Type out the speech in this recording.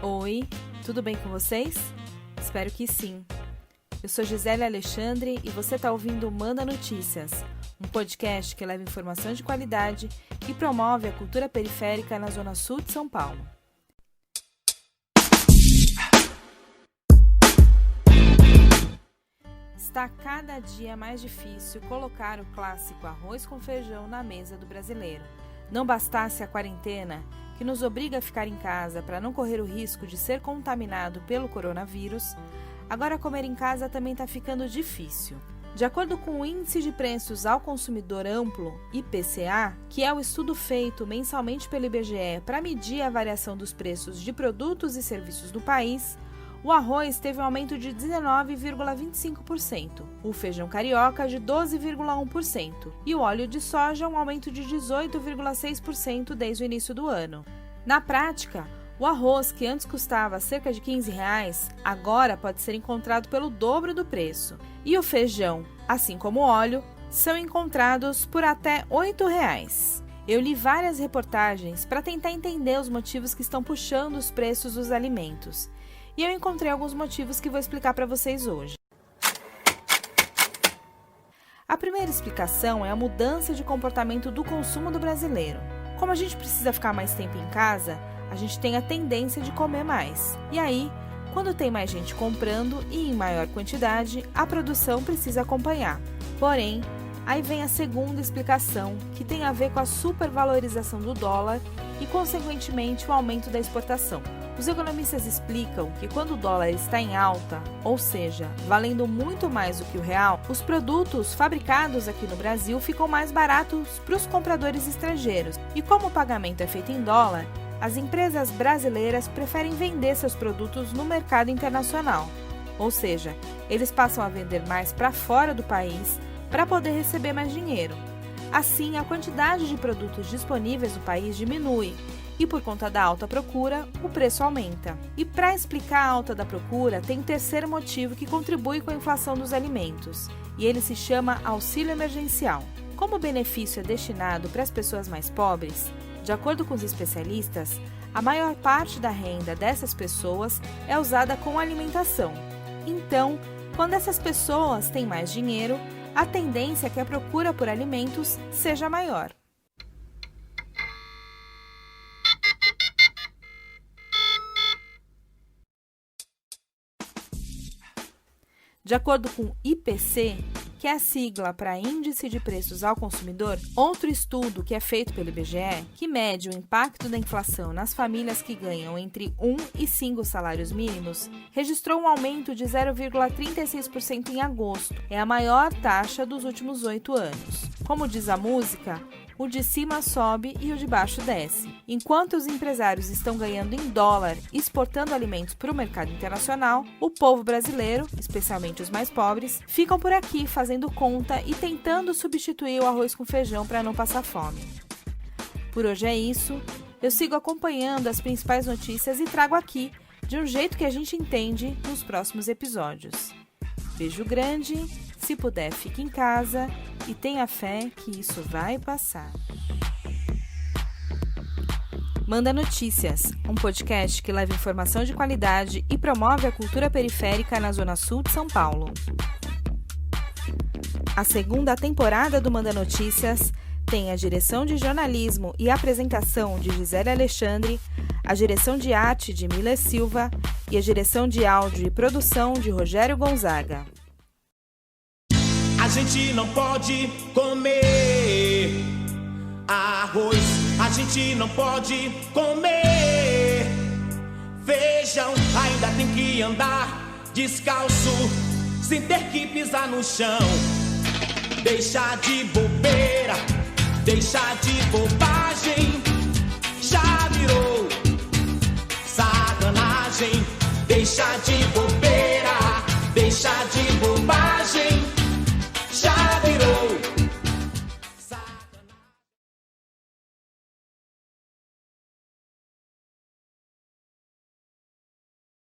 Oi, tudo bem com vocês? Espero que sim. Eu sou Gisele Alexandre e você está ouvindo o Manda Notícias, um podcast que leva informação de qualidade e promove a cultura periférica na Zona Sul de São Paulo. Está cada dia mais difícil colocar o clássico arroz com feijão na mesa do brasileiro. Não bastasse a quarentena, que nos obriga a ficar em casa para não correr o risco de ser contaminado pelo coronavírus, agora comer em casa também está ficando difícil. De acordo com o Índice de Preços ao Consumidor Amplo, IPCA, que é o estudo feito mensalmente pelo IBGE para medir a variação dos preços de produtos e serviços do país, o arroz teve um aumento de 19,25%, o feijão carioca de 12,1% e o óleo de soja um aumento de 18,6% desde o início do ano. Na prática, o arroz, que antes custava cerca de R$15, agora pode ser encontrado pelo dobro do preço. E o feijão, assim como o óleo, são encontrados por até R$8. Eu li várias reportagens para tentar entender os motivos que estão puxando os preços dos alimentos. E eu encontrei alguns motivos que vou explicar para vocês hoje. A primeira explicação é a mudança de comportamento do consumo do brasileiro. Como a gente precisa ficar mais tempo em casa, a gente tem a tendência de comer mais. E aí, quando tem mais gente comprando e em maior quantidade, a produção precisa acompanhar. Porém, aí vem a segunda explicação, que tem a ver com a supervalorização do dólar e, consequentemente, o aumento da exportação. Os economistas explicam que quando o dólar está em alta, ou seja, valendo muito mais do que o real, os produtos fabricados aqui no Brasil ficam mais baratos para os compradores estrangeiros. E como o pagamento é feito em dólar, as empresas brasileiras preferem vender seus produtos no mercado internacional. Ou seja, eles passam a vender mais para fora do país para poder receber mais dinheiro. Assim, a quantidade de produtos disponíveis no país diminui. E por conta da alta procura, o preço aumenta. E para explicar a alta da procura, tem um terceiro motivo que contribui com a inflação dos alimentos, e ele se chama auxílio emergencial. Como o benefício é destinado para as pessoas mais pobres, de acordo com os especialistas, a maior parte da renda dessas pessoas é usada com alimentação. Então, quando essas pessoas têm mais dinheiro, a tendência é que a procura por alimentos seja maior. De acordo com o IPC, que é a sigla para Índice de Preços ao Consumidor, outro estudo que é feito pelo IBGE, que mede o impacto da inflação nas famílias que ganham entre 1 e 5 salários mínimos, registrou um aumento de 0,36% em agosto. É a maior taxa dos últimos 8 anos. Como diz a música, o de cima sobe e o de baixo desce. Enquanto os empresários estão ganhando em dólar e exportando alimentos para o mercado internacional, o povo brasileiro, especialmente os mais pobres, ficam por aqui fazendo conta e tentando substituir o arroz com feijão para não passar fome. Por hoje é isso. Eu sigo acompanhando as principais notícias e trago aqui, de um jeito que a gente entende, nos próximos episódios. Beijo grande, se puder fique em casa e tenha fé que isso vai passar. Manda Notícias, um podcast que leva informação de qualidade e promove a cultura periférica na Zona Sul de São Paulo. A segunda temporada do Manda Notícias tem a direção de jornalismo e apresentação de Gisele Alexandre, a direção de arte de Mila Silva e a direção de áudio e produção de Rogério Gonzaga. A gente não pode comer arroz, a gente não pode comer feijão, ainda tem que andar descalço, sem ter que pisar no chão. Deixa de bobeira, deixa de bobagem, já virou sacanagem. Deixa de bobeira, deixa de bobagem.